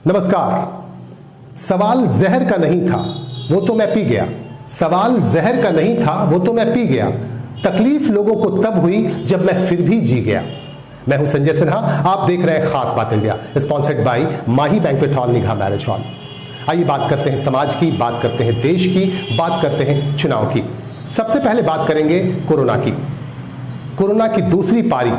नमस्कार। सवाल जहर का नहीं था वो तो मैं पी गया। सवाल जहर का नहीं था वो तो मैं पी गया। तकलीफ लोगों को तब हुई जब मैं फिर भी जी गया। मैं हूं संजय सिन्हा, आप देख रहे हैं खास बात India, sponsored by Mahi banquet hall, निगाह मैरिज हॉल। आइए बात करते हैं समाज की, बात करते हैं देश की, बात करते हैं चुनाव की। सबसे पहले बात करेंगे कोरोना की। कोरोना की दूसरी पारी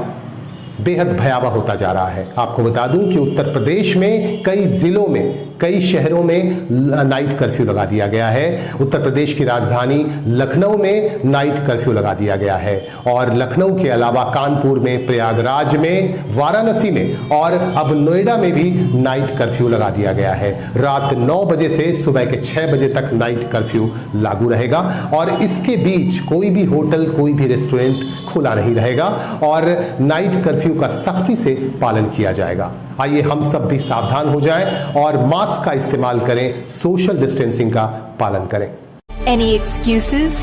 बेहद भयावह होता जा रहा है। आपको बता दूं कि उत्तर प्रदेश में कई जिलों में, कई शहरों में नाइट कर्फ्यू लगा दिया गया है। उत्तर प्रदेश की राजधानी लखनऊ में नाइट कर्फ्यू लगा दिया गया है और लखनऊ के अलावा कानपुर में, प्रयागराज में, वाराणसी में और अब नोएडा में भी नाइट कर्फ्यू लगा दिया गया है। रात 9 बजे से सुबह के 6 बजे तक नाइट कर्फ्यू लागू रहेगा और इसके बीच कोई भी होटल, कोई भी रेस्टोरेंट खुला नहीं रहेगा और नाइट कर्फ्यू का सख्ती से पालन किया जाएगा। आइए हम सब भी सावधान हो जाएं और मास्क का इस्तेमाल करें, सोशल डिस्टेंसिंग का पालन करें। Any excuses?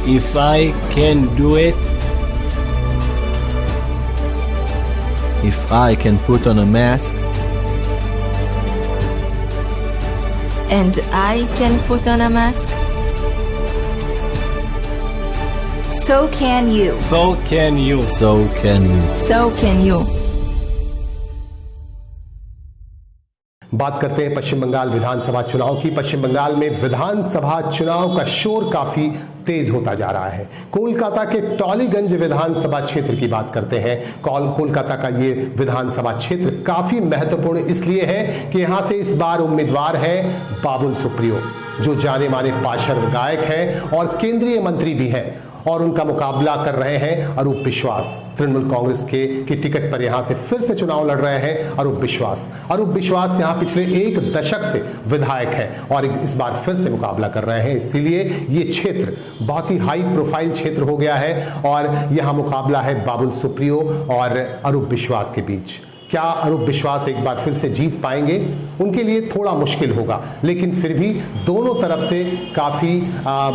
If I can do it, if I can put on a mask, And I can put on a mask? So can you. so can you. so can you. So can you. बात करते हैं पश्चिम बंगाल विधानसभा चुनाव की। पश्चिम बंगाल में विधानसभा चुनाव का शोर काफी तेज होता जा रहा है। कोलकाता के टॉलीगंज विधानसभा क्षेत्र की बात करते हैं। कोलकाता का ये विधानसभा क्षेत्र काफी महत्वपूर्ण इसलिए है कि यहां से इस बार उम्मीदवार है बाबुल सुप्रियो, जो जाने माने पार्श्व गायक हैं और केंद्रीय मंत्री भी हैं और उनका मुकाबला कर रहे हैं अरूप विश्वास। तृणमूल कांग्रेस की टिकट पर यहां से फिर से चुनाव लड़ रहे हैं अरूप विश्वास। अरूप विश्वास यहां पिछले 1 दशक से विधायक हैं और इस बार फिर से मुकाबला कर रहे हैं। इसीलिए ये क्षेत्र बहुत ही हाई प्रोफाइल क्षेत्र हो गया है और यहां मुकाबला है बाबुल सुप्रियो और अरूप विश्वास के बीच। क्या अरूप विश्वास एक बार फिर से जीत पाएंगे? उनके लिए थोड़ा मुश्किल होगा, लेकिन फिर भी दोनों तरफ से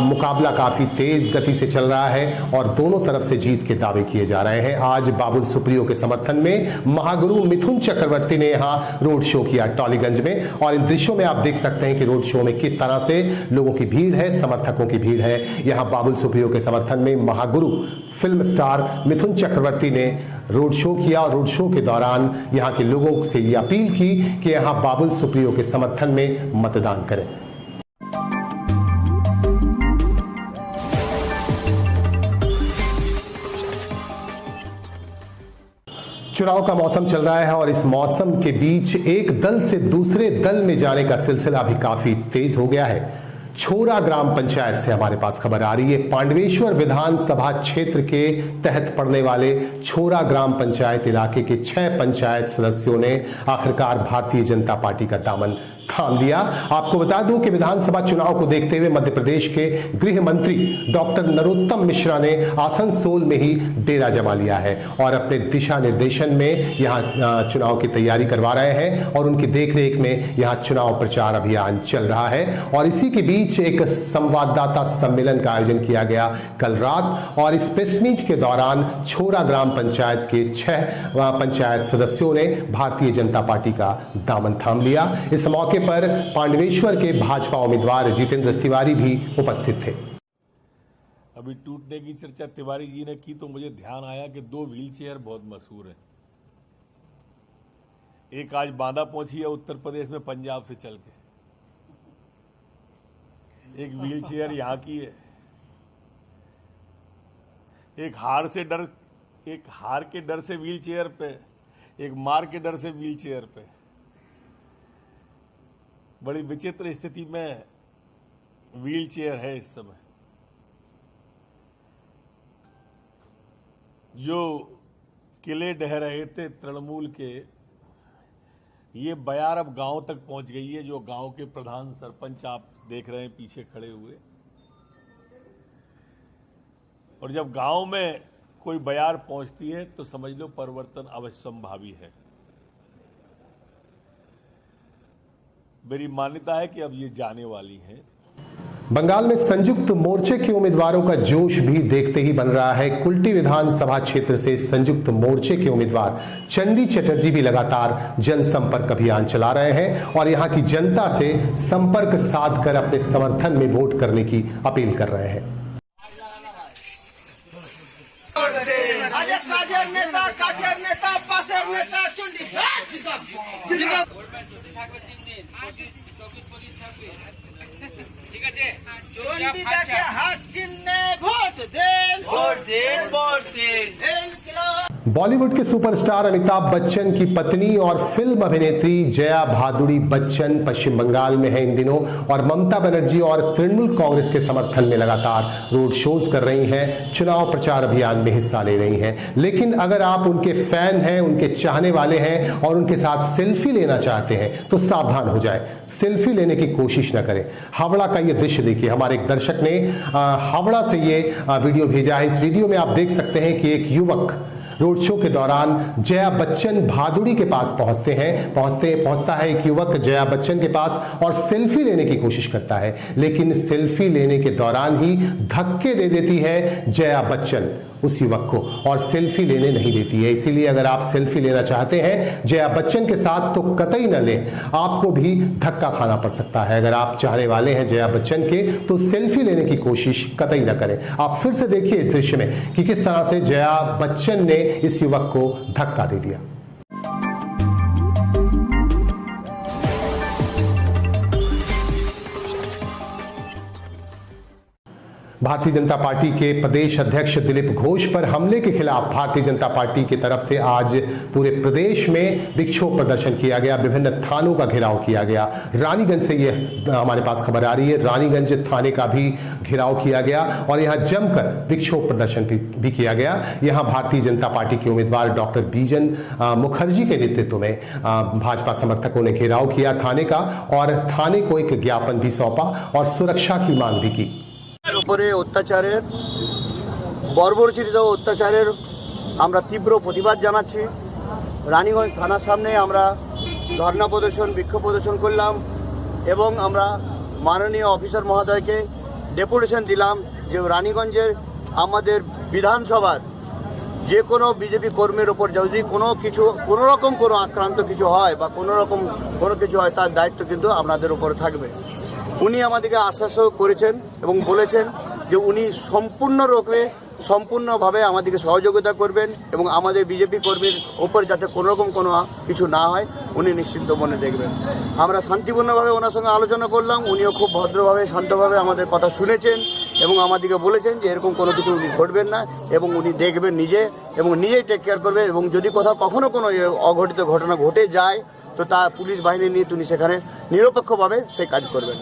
मुकाबला काफी तेज गति से चल रहा है और दोनों तरफ से जीत के दावे किए जा रहे हैं। आज बाबुल सुप्रियो के समर्थन में महागुरु मिथुन चक्रवर्ती ने यहां रोड शो किया टॉलीगंज में और इन दृश्यों में आप देख सकते हैं कि रोड शो में किस तरह से लोगों की भीड़ है, समर्थकों की भीड़ है। यहां बाबुल सुप्रियो के समर्थन में महागुरु फिल्म स्टार मिथुन चक्रवर्ती ने रोड शो किया और रोड शो के दौरान यहां के लोगों से ये अपील की कि यहां बाबुल सुप्रियो के समर्थन में मतदान करें। चुनाव का मौसम चल रहा है और इस मौसम के बीच एक दल से दूसरे दल में जाने का सिलसिला भी काफी तेज हो गया है। छोरा ग्राम पंचायत से हमारे पास खबर आ रही है। पांडवेश्वर विधानसभा क्षेत्र के तहत पड़ने वाले छोरा ग्राम पंचायत इलाके के 6 पंचायत सदस्यों ने आखिरकार भारतीय जनता पार्टी का दामन थाम लिया। आपको बता दूं कि विधानसभा चुनाव को देखते हुए मध्य प्रदेश के गृह मंत्री डॉक्टर नरोत्तम मिश्रा ने आसनसोल में ही डेरा जमा लिया है और अपने दिशा निर्देशन में यहां चुनाव की तैयारी करवा रहे हैं और उनकी देखरेख में यहां चुनाव प्रचार अभियान चल रहा है। और इसी के बीच एक संवाददाता सम्मेलन का आयोजन किया गया कल रात और इस प्रेस मीट के दौरान छोरा ग्राम पंचायत के 6 पंचायत सदस्यों ने भारतीय जनता पार्टी का दामन थाम लिया। इस मौके पर पांडवेश्वर के भाजपा उम्मीदवार जितेंद्र तिवारी भी उपस्थित थे। अभी टूटने की चर्चा तिवारी जी ने की तो मुझे ध्यान आया कि 2 व्हीलचेयर बहुत मशहूर हैं। एक आज बांदा पहुंची है उत्तर प्रदेश में पंजाब से चल के, एक व्हीलचेयर यहाँ की है। एक हार के डर से व्हीलचेयर पे, एक मार के डर से व्हीलचेयर पे। बड़ी विचित्र स्थिति में व्हीलचेयर है इस समय। जो किले ढह रहे थे तृणमूल के, ये बयार अब गांव तक पहुंच गई है। जो गांव के प्रधान सरपंच आप देख रहे हैं पीछे खड़े हुए, और जब गांव में कोई बयार पहुंचती है तो समझ लो परिवर्तन अवश्यंभावी है। मेरी मान्यता है कि अब ये जाने वाली हैं। बंगाल में संयुक्त मोर्चे के उम्मीदवारों का जोश भी देखते ही बन रहा है। कुल्टी विधानसभा क्षेत्र से संयुक्त मोर्चे के उम्मीदवार चंडी चटर्जी भी लगातार जनसंपर्क अभियान चला रहे हैं और यहां की जनता से संपर्क साधकर अपने समर्थन में वोट करने की अपील कर रहे हैं। ঠিক আছে চন্ডিদাকে হাত চিহ্নে ভোট দেন ভোট দেন ভোট দেন बॉलीवुड के सुपरस्टार अमिताभ बच्चन की पत्नी और फिल्म अभिनेत्री जया भादुड़ी बच्चन पश्चिम बंगाल में है इन दिनों और ममता बनर्जी और तृणमूल कांग्रेस के समर्थन में लगातार रोड शोज कर रही हैं, चुनाव प्रचार अभियान में हिस्सा ले रही हैं। लेकिन अगर आप उनके फैन हैं, उनके चाहने वाले हैं और उनके साथ सेल्फी लेना चाहते हैं तो सावधान हो जाए, सेल्फी लेने की कोशिश न करें। हावड़ा का ये दृश्य देखिए, हमारे एक दर्शक ने हावड़ा से ये वीडियो भेजा है। इस वीडियो में आप देख सकते हैं कि एक युवक रोड शो के दौरान जया बच्चन भादुड़ी के पास पहुंचता है एक युवक जया बच्चन के पास और सेल्फी लेने की कोशिश करता है, लेकिन सेल्फी लेने के दौरान ही धक्के दे देती है जया बच्चन उस युवक को और सेल्फी लेने नहीं देती है। इसीलिए अगर आप सेल्फी लेना चाहते हैं जया बच्चन के साथ तो कतई न लें, आपको भी धक्का खाना पड़ सकता है। अगर आप चाहने वाले हैं जया बच्चन के तो सेल्फी लेने की कोशिश कतई न करें। आप फिर से देखिए इस दृश्य में कि किस तरह से जया बच्चन ने इस युवक को धक्का दे दिया। भारतीय जनता पार्टी के प्रदेश अध्यक्ष दिलीप घोष पर हमले के खिलाफ भारतीय जनता पार्टी की तरफ से आज पूरे प्रदेश में विक्षोभ प्रदर्शन किया गया, विभिन्न थानों का घेराव किया गया। रानीगंज से ये हमारे पास खबर आ रही है, रानीगंज थाने का भी घेराव किया गया और यहां जमकर विक्षोभ प्रदर्शन भी किया गया। यहां भारतीय जनता पार्टी के उम्मीदवार डॉक्टर बीजन मुखर्जी के नेतृत्व में भाजपा समर्थकों ने घेराव किया थाने का और थाने को एक ज्ञापन भी सौंपा और सुरक्षा की मांग भी की। উপরে অত্যাচারের বর্বরচিত অত্যাচারের আমরা তীব্র প্রতিবাদ জানাচ্ছি। রানীগঞ্জ থানার সামনে আমরা ধর্ণা প্রদর্শন বিক্ষোভ প্রদর্শন করলাম এবং আমরা মাননীয় অফিসার মহোদয়কে ডেপুটেশন দিলাম যে রানীগঞ্জের আমাদের বিধানসভার যে কোনো বিজেপি কর্মীর ওপর যদি কোনো রকম কোনো আক্রান্ত কিছু হয় বা কোনো কিছু হয় তার দায়িত্ব কিন্তু আপনাদের উপরে থাকবে। উনি আমাদেরকে আশ্বাস করেছেন এবং বলেছেন যে উনি সম্পূর্ণভাবে আমাদেরকে সহযোগিতা করবেন এবং আমাদের বিজেপি কর্মীর ওপর যাতে কোনোরকম কোনো কিছু না হয় উনি নিশ্চিন্ত মনে দেখবেন। আমরা শান্তিপূর্ণভাবে ওনার সঙ্গে আলোচনা করলাম, উনিও খুব ভদ্রভাবে শান্তভাবে আমাদের কথা শুনেছেন এবং আমাদেরকে বলেছেন যে এরকম কোনো কিছু উনি ঘটবেন না এবং উনি দেখবেন নিজেই টেক কেয়ার করবেন এবং যদি কখনো কোনো অঘটিত ঘটনা ঘটে যায় তো তা পুলিশ বাহিনী নিয়ে তিনি সেখানে নিরপেক্ষভাবে সেই কাজ করবেন।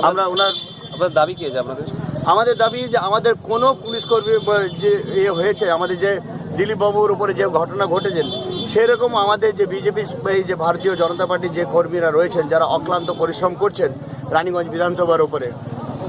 আমরা আপনার দাবি কি আছে আপনাদের? আমাদের দাবি যে আমাদের কোনো পুলিশ কর্মী যে হয়েছে, আমাদের যে দিলীপ বাবুর উপরে যে ঘটনা ঘটেছেন সেরকম আমাদের যে বিজেপি যে ভারতীয় জনতা পার্টির যে কর্মীরা রয়েছেন যারা অক্লান্ত পরিশ্রম করছেন রানীগঞ্জ বিধানসভার উপরে,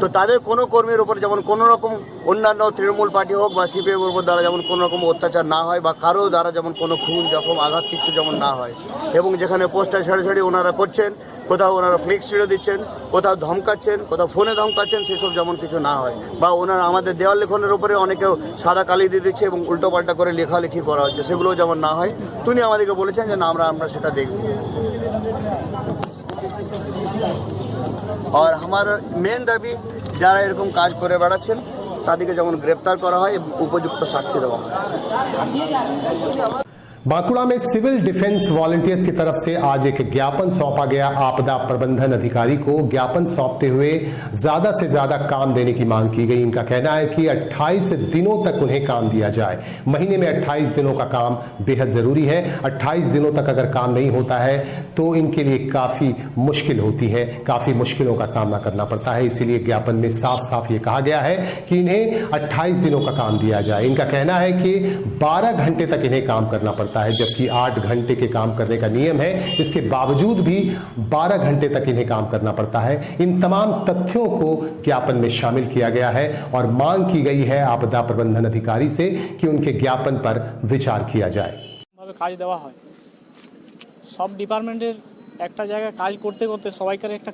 তো তাদের কোনো কর্মীর উপর যেমন কোনো রকম অন্যান্য তৃণমূল পার্টি হোক বা সিপিএমের উপর দ্বারা যেমন কোনো রকম অত্যাচার না হয় বা কারো দ্বারা যেমন কোনো খুন জখম আঘাত কিছু যেমন না হয় এবং যেখানে পোস্টার ছেড়ে ওনারা করছেন, কোথাও ওনারা ফ্লেক্স ছিঁড়ে দিচ্ছেন, কোথাও ধমকাচ্ছেন, কোথাও ফোনে ধমকাচ্ছেন, সেসব যেমন কিছু না হয় বা ওনারা আমাদের দেওয়াল লেখনের উপরে অনেকেও সাদা কালি দিয়ে দিচ্ছে এবং উল্টোপাল্টা করে লেখালেখি করা হচ্ছে, সেগুলো যেমন না হয় তিনি আমাদেরকে বলেছেন যে না আমরা সেটা দেখব। আর আমার মেন দাবি যারা এরকম কাজ করে বেড়াচ্ছেন তাদেরকে যেমন গ্রেপ্তার করা হয় এবং উপযুক্ত শাস্তি দেওয়া হয়। बांकुड़ा में सिविल डिफेंस वॉलंटियर्स की तरफ से आज एक ज्ञापन सौंपा गया आपदा प्रबंधन अधिकारी को। ज्ञापन सौंपते हुए ज्यादा से ज्यादा काम देने की मांग की गई। इनका कहना है कि 28 दिनों तक उन्हें काम दिया जाए। महीने में 28 दिनों का काम बेहद जरूरी है। 28 दिनों तक अगर काम नहीं होता है तो इनके लिए काफी मुश्किल होती है, काफी मुश्किलों का सामना करना पड़ता है। इसीलिए ज्ञापन में साफ साफ ये कहा गया है कि इन्हें 28 दिनों का काम दिया जाए। इनका कहना है कि 12 घंटे तक इन्हें काम करना पड़ता है, जबकि 8 घंटे के काम करने का नियम है। इसके बावजूद भी 12 घंटे तक इन्हें काम करना पड़ता है। इन तमाम तथ्यों को ज्ञापन में शामिल किया गया है और मांग की गई है आपदा प्रबंधन अधिकारी से कि उनके ज्ञापन पर विचार किया जाए। কাজ দেওয়া হয় সব ডিপার্টমেন্টের একটা জায়গায় কাজ করতে করতে সবাইকার একটা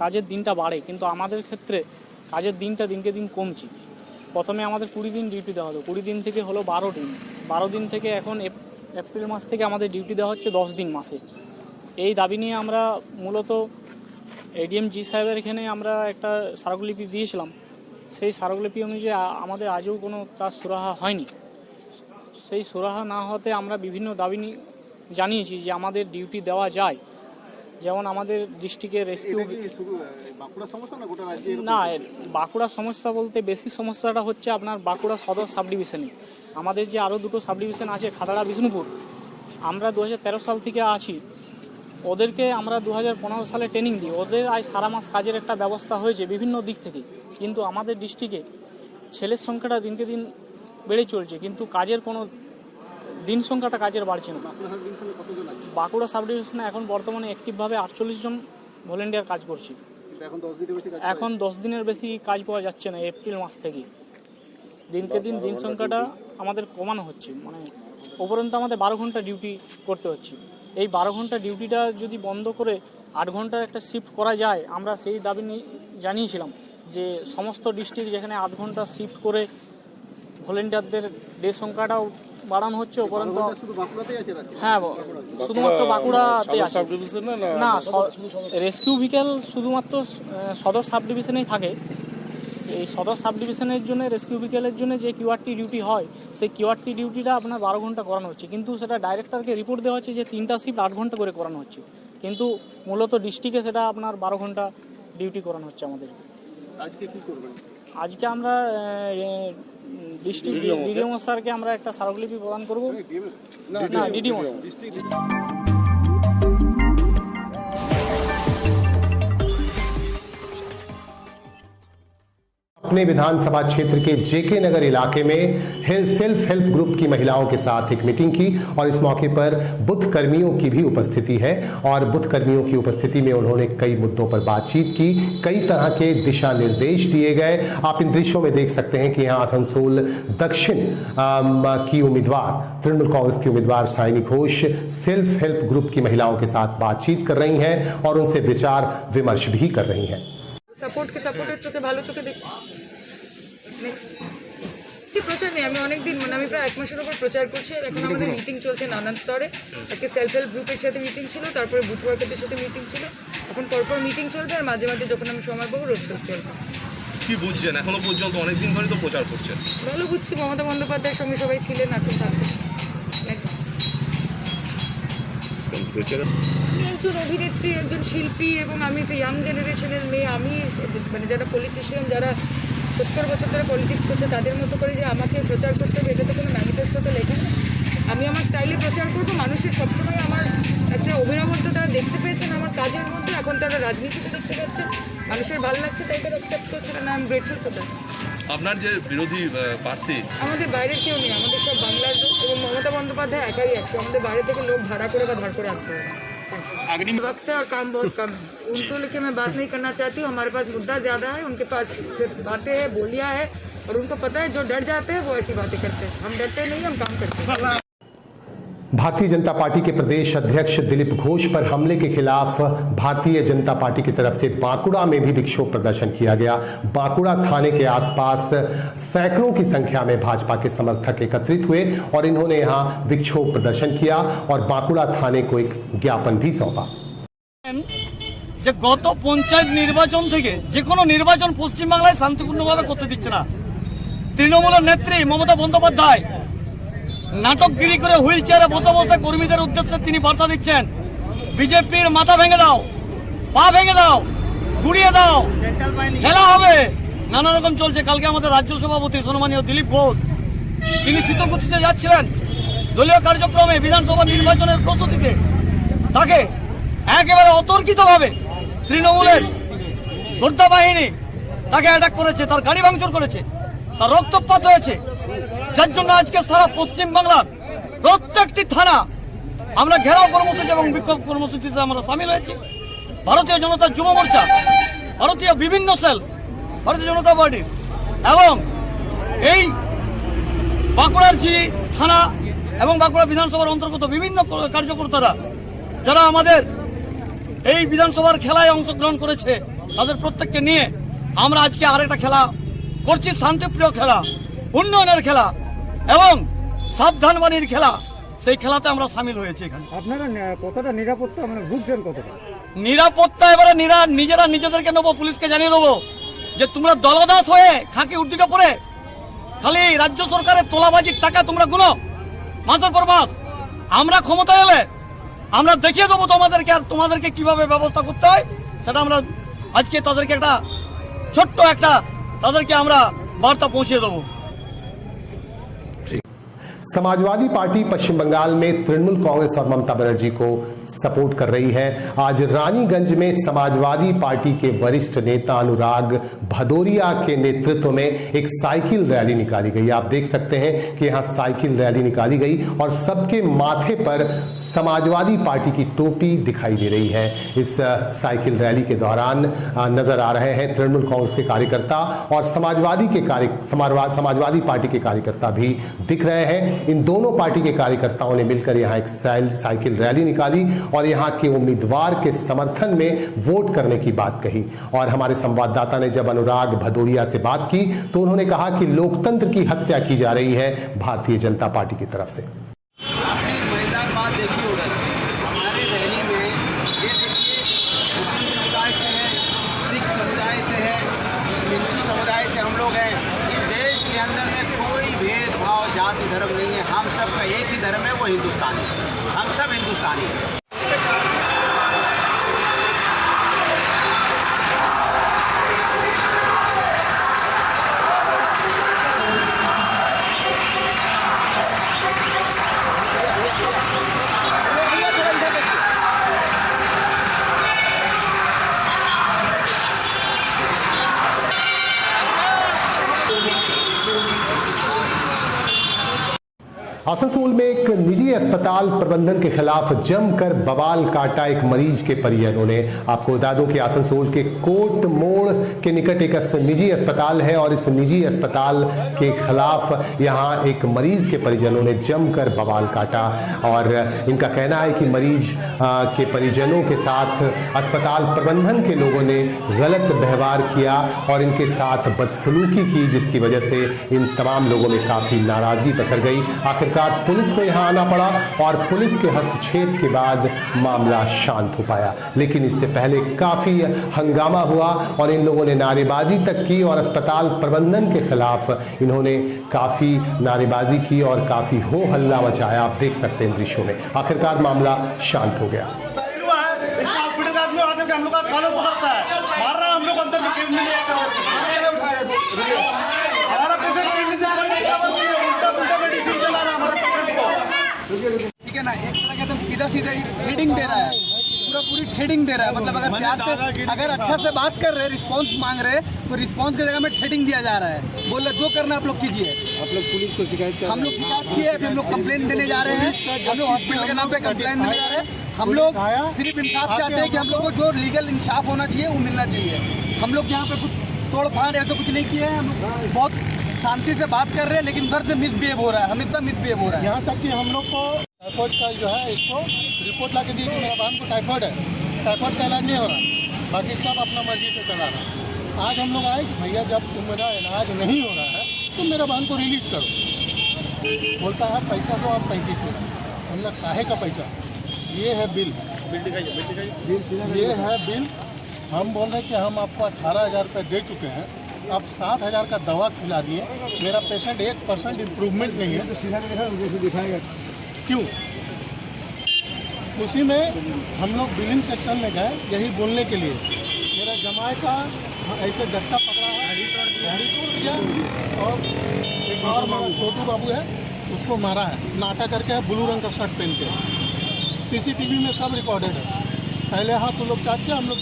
কাজের দিনটা বাড়ে, কিন্তু আমাদের ক্ষেত্রে কাজের দিনটা দিনকে দিন কমছে। প্রথমে আমাদের 20 দিন ডিউটি দেওয়া হতো, 20 দিন থেকে হলো 12 দিন, 12 দিন থেকে এখন এপ্রিল মাস থেকে আমাদের ডিউটি দেওয়া হচ্ছে 10 দিন মাসে। এই দাবি নিয়ে আমরা মূলত এডিএম জি সাহেবের এখানে আমরা একটা স্মারকলিপি দিয়েছিলাম। সেই স্মারকলিপি অনুযায়ী আমাদের আজও কোনো তার সুরাহা হয়নি। সেই সুরাহা না হতে আমরা বিভিন্ন দাবি জানিয়েছি যে আমাদের ডিউটি দেওয়া যায়। যেমন আমাদের ডিস্ট্রিক্টে রেস্কিউ না, বাঁকুড়া সমস্যা বলতে বেশি সমস্যাটা হচ্ছে আপনার বাঁকুড়া সদর সাব ডিভিশনে। আমাদের যে আরও দুটো সাব ডিভিশন আছে, খাদাড়া, বিষ্ণুপুর, আমরা 2013 সাল থেকে আছি। ওদেরকে আমরা 2015 সালে ট্রেনিং দিই। ওদের আজ সারা মাস কাজের একটা ব্যবস্থা হয়েছে বিভিন্ন দিক থেকে, কিন্তু আমাদের ডিস্ট্রিক্টে ছেলের সংখ্যাটা দিনকে দিন বেড়ে চলছে, কিন্তু কাজের কোনো দিন সংখ্যাটা কাজের বাড়ছে না। বাঁকুড়া সাব ডিভিশনে এখন বর্তমানে অ্যাক্টিভভাবে 48 জন ভলেন্টিয়ার কাজ করছে। এখন 10 দিনের বেশি কাজ পাওয়া যাচ্ছে না। এপ্রিল মাস থেকে দিনকে দিন দিন সংখ্যাটা আমাদের কমানো হচ্ছে, মানে উপরন্ত আমাদের 12 ঘন্টা ডিউটি করতে হচ্ছে। এই 12 ঘন্টা ডিউটিটা যদি বন্ধ করে 8 ঘন্টার একটা শিফট করা যায়, আমরা সেই দাবি জানিয়েছিলাম যে সমস্ত ডিস্ট্রিক্ট যেখানে 8 ঘন্টা শিফট করে ভলেন্টিয়ারদের ডে সংখ্যাটাও বাড়ানো হচ্ছে। উপরন্ত হ্যাঁ, শুধুমাত্র বাঁকুড়াতে আছে না, রেস্কিউ ভেহিকেল শুধুমাত্র সদর সাব ডিভিশনেই থাকে। এই সদর সাব ডিভিশনের জন্য রেস্কিউ ভেহিকেলের জন্য যে কিউআরটি ডিউটি হয়, সেই কিউআরটি ডিউটিটা আপনার 12 ঘন্টা করানো হচ্ছে, কিন্তু সেটা ডাইরেক্টরকে রিপোর্ট দেওয়া হচ্ছে যে 3টা শিফট 8 ঘন্টা করে করানো হচ্ছে, কিন্তু মূলত ডিস্ট্রিক্টে সেটা আপনার 12 ঘন্টা ডিউটি করানো হচ্ছে আমাদের। আজকে কি করবেন? আজকে আমরা ডিস্ট্রিক্ট ডিডিও স্যারকে আমরা একটা স্মারকলিপি প্রদান করব। না, ডিডিও স্যার। अपने विधानसभा क्षेत्र के जेके नगर इलाके में सेल्फ हेल्प ग्रुप की महिलाओं के साथ एक मीटिंग की और इस मौके पर बुथ कर्मियों की भी उपस्थिति है और बुथ कर्मियों की उपस्थिति में उन्होंने कई मुद्दों पर बातचीत की, कई तरह के दिशा निर्देश दिए गए। आप इन दृश्यों में देख सकते हैं कि यहाँ आसनसोल दक्षिण की उम्मीदवार, तृणमूल कांग्रेस की उम्मीदवार Sayani Ghosh self help group की महिलाओं के साथ बातचीत कर रही हैं और उनसे विचार विमर्श भी कर रही हैं। সাপোর্টের চোখে ভালো চোখে দেখছি। নেক্সট কি প্রচার নেই, আমি অনেকদিন মানে আমি প্রায় 1 মাসের উপর প্রচার করছি। আর এখন আমাদের মিটিং চলছে নানান স্তরে। আজকে সেলফ হেল্প গ্রুপের সাথে মিটিং ছিল, তারপরে বুথ ওয়ার্কারদের সাথে মিটিং ছিল, এখন পরপর মিটিং চলবে, আর মাঝে মাঝে যখন আমি সময় পাবো রোড শো চলবে। কি বুঝছেন এখনো পর্যন্ত? অনেকদিন ধরে তো প্রচার করছেন। ভালো বুঝছি, মমতা বন্দ্যোপাধ্যায়ের সঙ্গে সবাই ছিলেন, আছেন, থাকবেন। নেক্সট একজন অভিনেত্রী, একজন শিল্পী, এবং আমি একটা ইয়াং জেনারেশনের মেয়ে। আমি মানে যারা পলিটিশিয়ান, যারা 70 বছর ধরে পলিটিক্স করছে, তাদের মতো করে যে আমাকে প্রচার করতে হবে, এটা তো কোনো ম্যানিফেস্টোতে লেখা না। আমি আমার স্টাইলে প্রচার করবো। মানুষের সবসময় আমার একটা অভিনবত্ব তারা দেখতে পেয়েছেন আমার কাজের মধ্যে, এখন তারা রাজনীতিতে দেখতে পাচ্ছেন, মানুষের ভালো লাগছে, তাই তারা অ্যাকসেপ্ট করছে না। I am grateful for that. আপনার যে বিরোধী প্রার্থী, আমাদের বাইরের কেউ নেই, আমাদের সব বাংলার লোক, এবং মমতা বন্দ্যোপাধ্যায় একাই 100। আমাদের বাইরে থেকে লোক ভাড়া করে বা ধার করে আনতে হবে। वक्त है और काम बहुत कम है, उनको लेके मैं बात नहीं करना चाहती हूँ। हमारे पास मुद्दा ज़्यादा है, उनके पास सिर्फ बातें हैं, बोलियाँ है, और उनको पता है जो डर जाते हैं वो ऐसी बातें करते हैं। हम डरते नहीं, हम काम करते हैं। भारतीय जनता पार्टी के प्रदेश अध्यक्ष दिलीप घोष पर हमले के खिलाफ भारतीय जनता पार्टी की तरफ से बांकुड़ा में भी विक्षोभ प्रदर्शन किया गया। बांकुड़ा थाने के आसपास सैकड़ों की संख्या में भाजपा के समर्थक एकत्रित हुए और इन्होंने यहां विक्षोभ प्रदर्शन किया और बांकुड़ा थाने को एक ज्ञापन भी सौंपा। যে গত পঞ্চায়েত নির্বাচন থেকে যে কোনো নির্বাচন পশ্চিমবাংলায় শান্তিপূর্ণভাবে করতে দিচ্ছে না তৃণমূলের নেত্রী মমতা বন্দ্যোপাধ্যায়। নাটকগিরি করে হুইল চেয়ারে বসে বসে কর্মীদের উদ্দেশ্যে তিনি বার্তা দিচ্ছেন, বিজেপির মাথা ভেঙে দাও, পা ভেঙে দাও, গুড়িয়ে দাও, খেলা হবে, নানা রকম চলছে। কালকে আমাদের রাজ্য সভাপতি সম্মানীয় দিলীপ ঘোষ তিনি শীতলকুচিতে যাচ্ছিলেন দলীয় কার্যক্রমে বিধানসভা নির্বাচনের প্রস্তুতিতে, তাকে একেবারে অতর্কিতভাবে তৃণমূলের যোদ্ধা বাহিনী তাকে অ্যাটাক করেছে, তার গাড়ি ভাঙচুর করেছে, তার রক্তপাত হয়েছে, যার জন্য আজকে সারা পশ্চিম বাংলার প্রত্যেকটি থানা আমরা ঘেরাও কর্মসূচি এবং বিক্ষোভ কর্মসূচিতে আমরা সামিল হয়েছি। ভারতীয় জনতা যুব মোর্চা, ভারতীয় বিভিন্ন সেল, ভারতীয় জনতা পার্টি এবং এই বাঁকুড়ার জি থানা এবং বাঁকুড়া বিধানসভার অন্তর্গত বিভিন্ন কার্যকর্তারা যারা আমাদের এই বিধানসভার খেলায় অংশগ্রহণ করেছে তাদের প্রত্যেককে নিয়ে আমরা আজকে আরেকটা খেলা করছি, শান্তিপ্রিয় খেলা, উন্নয়নের খেলা এবং সাবধানবাণীর খেলা। সেই খেলাতে আমরা সামিল হয়েছি। এখানে আপনারা কতটা নিরাপত্তা ভুগছেন কতটা? নিরাপত্তা এবারে নিজেরা নিজেদেরকে নেবো, পুলিশকে জানিয়ে দেবো যে তোমরা দলদাস হয়ে খাকি উর্দিটা পরে খালি রাজ্য সরকারের তোলাবাজির টাকা তোমরা গুনো মাসের পর মাস। আমরা ক্ষমতা এলে আমরা দেখিয়ে দেবো তোমাদেরকে, আর তোমাদেরকে কিভাবে ব্যবস্থা করতে হয় সেটা আমরা আজকে তাদেরকে একটা ছোট্ট একটা তাদেরকে আমরা বার্তা পৌঁছে দেবো। समाजवादी पार्टी पश्चिम बंगाल में तृणमूल कांग्रेस और ममता बनर्जी को सपोर्ट कर रही है। आज रानीगंज में समाजवादी पार्टी के वरिष्ठ नेता अनुराग भदौरिया के नेतृत्व में एक साइकिल रैली निकाली गई। आप देख सकते हैं कि यहां साइकिल रैली निकाली गई और सबके माथे पर समाजवादी पार्टी की टोपी दिखाई दे रही है। इस साइकिल रैली के दौरान नजर आ रहे हैं तृणमूल कांग्रेस के कार्यकर्ता और समाजवादी पार्टी के कार्यकर्ता भी दिख रहे हैं। इन दोनों पार्टी के कार्यकर्ताओं ने मिलकर यहां एक साइकिल रैली निकाली और यहां के उम्मीदवार के समर्थन में वोट करने की बात कही। और हमारे संवाददाता ने जब अनुराग भदौरिया से बात की तो उन्होंने कहा कि लोकतंत्र की हत्या की जा रही है भारतीय जनता पार्टी की तरफ से। मजेदार बात देखिए उधर हमारी रैली में ये देखिए मुस्लिम समुदाय से है, सिख समुदाय से है, हिंदू समुदाय से हम लोग हैं। इस देश के अंदर में कोई भेदभाव जाति धर्म नहीं है, हम सब का एक ही धर्म है, वो हिंदुस्तानी। हम सब हिंदुस्तानी हैं। आसनसोल में एक निजी अस्पताल प्रबंधन के खिलाफ जमकर बवाल काटा एक मरीज के परिजनों ने। आपको बता दूं कि आसनसोल के कोट मोड़ के निकट एक निजी अस्पताल है और इस निजी अस्पताल के खिलाफ यहां एक मरीज के परिजनों ने जमकर बवाल काटा और इनका कहना है कि मरीज के परिजनों के साथ अस्पताल प्रबंधन के लोगों ने गलत व्यवहार किया और इनके साथ बदसलूकी की, जिसकी वजह से इन तमाम लोगों में काफी नाराजगी पसर गई। आखिरकार पुलिस को यहां आना पड़ा और पुलिस के हस्तक्षेप के बाद मामला शांत हो पाया, लेकिन इससे पहले काफी हंगामा हुआ और इन लोगों ने नारेबाजी तक की और अस्पताल प्रबंधन के खिलाफ इन्होंने काफी नारेबाजी की और काफी हो हल्ला मचाया। आप देख सकते हैं दृश्यों में। आखिरकार मामला शांत हो गया। ठीक है ना, एक तरह का सीधा ट्रेडिंग दे रहा है, पूरी ट्रेडिंग दे रहा है। मतलब अगर प्यार से अगर अच्छा से बात कर रहे, रिस्पांस मांग रहे तो रिस्पांस की जगह में ट्रेडिंग दिया जा रहा है। बोल रहे जो करना आप लोग कीजिए। आप लोग पुलिस को शिकायत कर, हम लोग शिकायत किए, अभी हम लोग कंप्लेन देने जा रहे हैं। हम लोग हॉस्पिटल के नाम पे कंप्लेन देने जा रहे हैं। हम लोग सिर्फ इंसाफ चाहते हैं कि हम लोग को जो लीगल इंसाफ होना चाहिए वो मिलना चाहिए। हम लोग यहाँ पे कुछ तोड़ फाड़ ऐसा कुछ नहीं किए हैं। हम लोग बहुत शांति से बात कर रहे हैं, लेकिन उधर से मिसबिहेव हो रहा है, हमेशा मिसबिहेव हो रहा है। यहाँ तक कि हम लोग को टाइफॉइड का जो है इसको रिपोर्ट ला के दी कि मेरा बहन को टाइफॉइड है, टाइफॉइड का इलाज नहीं हो रहा, बाकी सब अपना मर्जी से चला रहा है। आज हम लोग आए कि भैया जब मेरा इलाज नहीं हो रहा है तो मेरा बहन को रिलीज करो। बोलता है पैसा दो आप 35,000। हम लोग काहे का पैसा, ये है बिल, ये है बिल। हम बोल रहे हैं कि हम आपको 18,000 रुपये दे चुके हैं, आप 7,000 का दवा खिला दिए, मेरा पेशेंट 1% इम्प्रूवमेंट नहीं है, तो सीधा दिखाएगा क्यों? उसी में हम लोग बिलिंग सेक्शन में गए यही बोलने के लिए। मेरा जमाई का ऐसे गट्टा पकड़ा है, गाड़ी तोड़ दिया और एक और छोटू बाबू है उसको मारा है, नाटा करके ब्लू रंग का शर्ट पहन के। CCTV में सब रिकॉर्डेड है। पहले हाथ तो लोग काट के हम लोग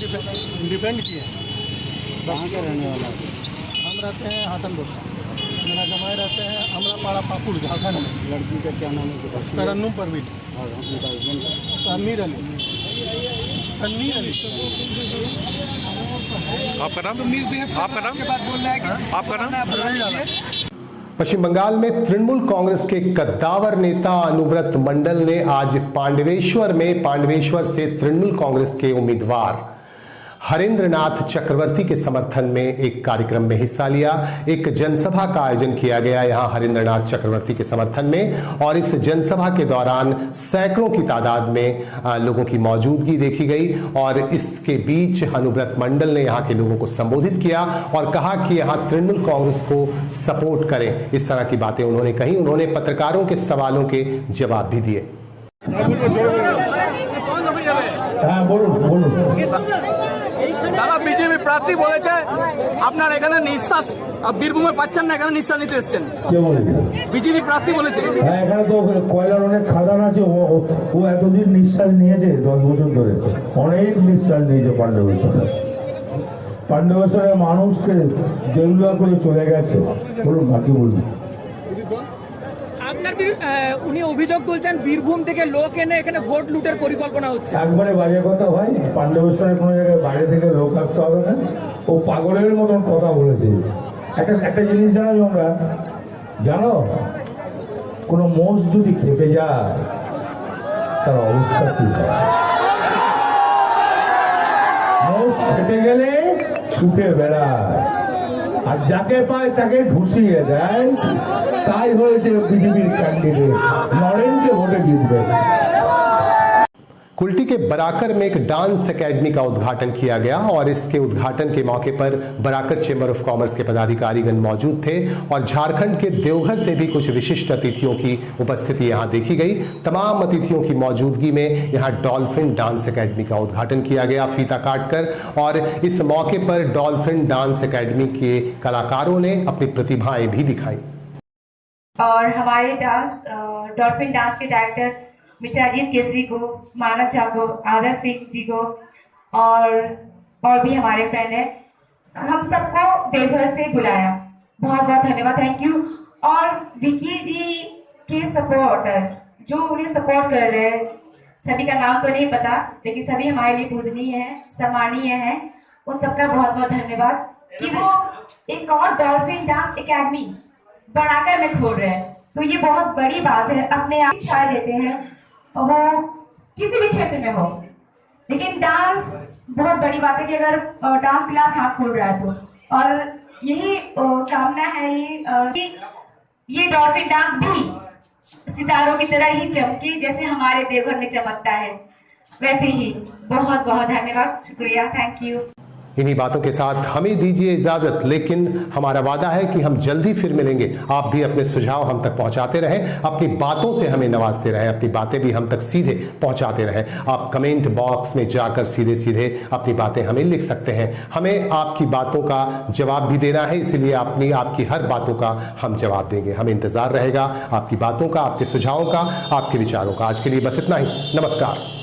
डिफेंड किए। कहाँ के रहने वाला है? हम रहते हैं हाथन रोड, मेरा जमाई रहते हैं अमरापाड़ा पाकुड़ झारखंड में। लड़की का क्या नाम है? तरन्नुम परवीन और तन्वीर अली। आपका नाम? आपका नाम? के बाद बोल रहा है कि आपका नाम? पश्चिम बंगाल में तृणमूल कांग्रेस के कद्दावर नेता अनुव्रत मंडल ने आज पांडवेश्वर से तृणमूल कांग्रेस के उम्मीदवार हरेंद्रनाथ चक्रवर्ती के समर्थन में एक कार्यक्रम में हिस्सा लिया। एक जनसभा का आयोजन किया गया यहां हरेंद्रनाथ चक्रवर्ती के समर्थन में, और इस जनसभा के दौरान सैकड़ों की तादाद में लोगों की मौजूदगी देखी गई। और इसके बीच अनुव्रत मंडल ने यहां के लोगों को संबोधित किया और कहा कि यहां तृणमूल कांग्रेस को सपोर्ट करें। इस तरह की बातें उन्होंने कही। उन्होंने पत्रकारों के सवालों के जवाब भी दिए। দাদা বিজেপি প্রার্থী বলেছে আপনার এখানে নিঃশ্বাস বীরভূমে পাচ্ছেন না, এখানে নিঃশ্বাস নিতে এসছেন। বিজেপি প্রার্থী বলেছে এখানে তো কয়লার অনেক খাদান আছে, ও এতদিন নিঃশ্বাস নিয়েছে 10 বছর ধরে, অনেক নিঃশ্বাস নিয়েছে পাণ্ডবেশ্বরের মানুষকে দেউলিয়া করে চলে গেছে। বলুন বাকি বলুন। উনি অভিযোগ তুলছেন বীরভূম থেকে লোক এনে এখানে ভোট লুটের পরিকল্পনা হচ্ছে। একবারে বাজে কথা ভাই, পাণ্ডবেশ্বরের কোনো জায়গায় বাইরে থেকে লোক আসতে হবে না। ও পাগলের মতন কথা বলেছে। একটা জিনিস জানো আমরা, জানো কোনো মোষ যদি খেপে যায় তার অবস্থা কি হয়? মোষ খেপে গেলে ছুটে বেড়ায়, আর যাকে পায় তাকে ঘুষিয়ে দেয়। তাই হয়েছে বিজেপির ক্যান্ডিডেট নরেন্দ্র ভোটে জিতবে। कुल्टी के बराकर में एक डांस एकेडमी का उद्घाटन किया गया और इसके उद्घाटन के मौके पर बराकर चेंबर ऑफ कॉमर्स के पदाधिकारीगण मौजूद थे और झारखंड के देवघर से भी कुछ विशिष्ट अतिथियों की उपस्थिति यहां देखी गई। तमाम अतिथियों की मौजूदगी में यहां डॉल्फिन डांस एकेडमी का उद्घाटन किया गया फीता काटकर, और इस मौके पर डॉल्फिन डांस एकेडमी के कलाकारों ने अपनी प्रतिभाएं भी दिखाई। और हमारे डॉल्फिन डांस के डायरेक्टर मिस्टर अजीत केसरी को, मानस झा को, आदर्श सिंह जी को और भी हमारे फ्रेंड हैं, हम सबको देवघर से बुलाया। बहुत बहुत धन्यवाद, थैंक यू। और विकी जी के सपोर्टर जो उन्हें सपोर्ट कर रहे हैं, सभी का नाम तो नहीं पता लेकिन सभी हमारे लिए पूजनीय है, सम्मानीय है, उन सबका बहुत बहुत धन्यवाद कि वो एक और डॉल्फिन डांस एकेडमी बनाकर में खोल रहे हैं। तो ये बहुत बड़ी बात है। अपने आप इच्छाएं देते हैं वो किसी भी क्षेत्र में हो, लेकिन डांस बहुत बड़ी बात है कि अगर डांस क्लास यहाँ खोल रहा है तो, और यही कामना है कि ये डॉल्फिन डांस भी सितारों की तरह ही चमके जैसे हमारे देवघर में चमकता है, वैसे ही। बहुत बहुत धन्यवाद, शुक्रिया, थैंक यू। इन्हीं बातों के साथ हमें दीजिए इजाजत, लेकिन हमारा वादा है कि हम जल्दी फिर मिलेंगे। आप भी अपने सुझाव हम तक पहुंचाते रहें, अपनी बातों से हमें नवाजते रहें, अपनी बातें भी हम तक सीधे पहुंचाते रहें। आप कमेंट बॉक्स में जाकर सीधे सीधे अपनी बातें हमें लिख सकते हैं। हमें आपकी बातों का जवाब भी देना है, इसलिए आपकी हर बातों का हम जवाब देंगे। हमें इंतजार रहेगा आपकी बातों का, आपके सुझावों का, आपके विचारों का। आज के लिए बस इतना ही, नमस्कार।